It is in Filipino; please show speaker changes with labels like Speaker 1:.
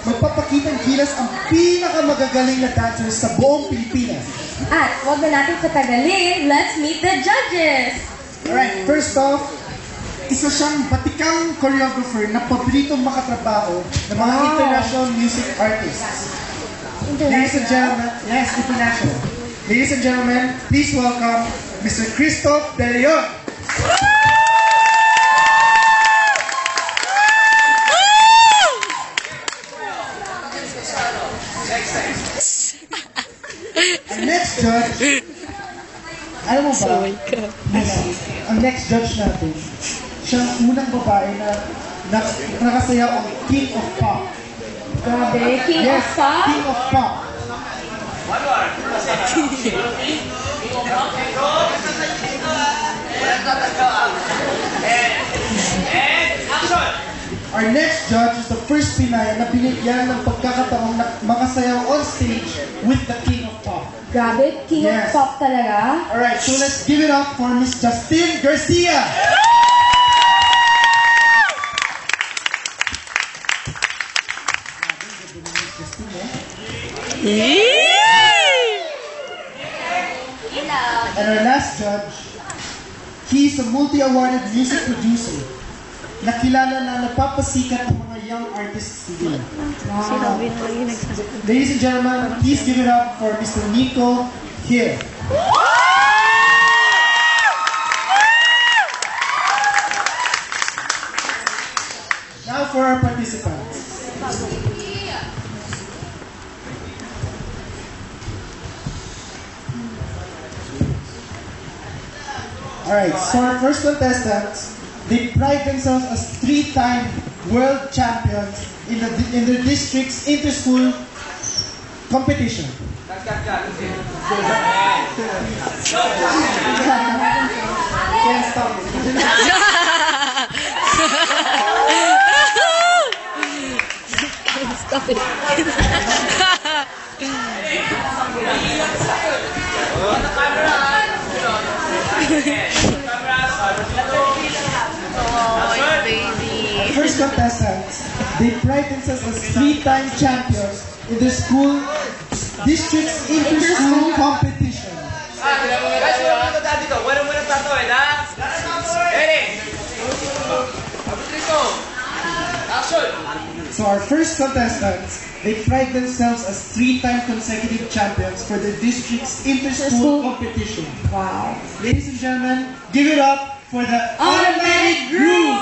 Speaker 1: magpapakitang gilas ang pinakamagagaling na dancers sa buong Pilipinas.
Speaker 2: At huwag na natin patagalin, let's meet the judges!
Speaker 1: Alright, first off, isa siyang batikang choreographer na paboritong makatrabaho ng mga international music artists. Ladies and gentlemen, yes, international. Ladies and gentlemen, please welcome Mr. Christoph De Leon. Ang next judge, alam mo ba, ang next judge natin, siya ang unang babae na nakasayaw ang King of Pop.
Speaker 2: Grabe, King
Speaker 1: Yes,
Speaker 2: of Pop?
Speaker 1: King of Pop. Our next judge is the first Pinay na binigyan ng pagkakataong makasayaw on stage with the King of Pop.
Speaker 2: Grabe, King
Speaker 1: Yes.
Speaker 2: of Pop talaga.
Speaker 1: Alright, so let's give it up for Miss Justine Garcia. And our last judge, he's a multi-awarded music producer na kilala na napapasikat ng mga young artists today.
Speaker 2: Wow.
Speaker 1: Ladies and gentlemen, please give it up for Mr. Nico here. Now for our participants. Alright, so our first contestants, they pride themselves as 3-time world champions in the district's inter-school competition. Can't stop.
Speaker 3: Stop it. Oh, baby.
Speaker 1: First contestants, they pride themselves as 3-time champions in the school district's inter-school competition.
Speaker 4: Guys, wala muna dito. Wala muna tato, ha? Ready? Action!
Speaker 1: So our first contestants, they pride themselves as 3-time consecutive champions for the district's inter-school competition.
Speaker 2: Wow.
Speaker 1: Ladies and gentlemen, give it up for the Automatic Groove!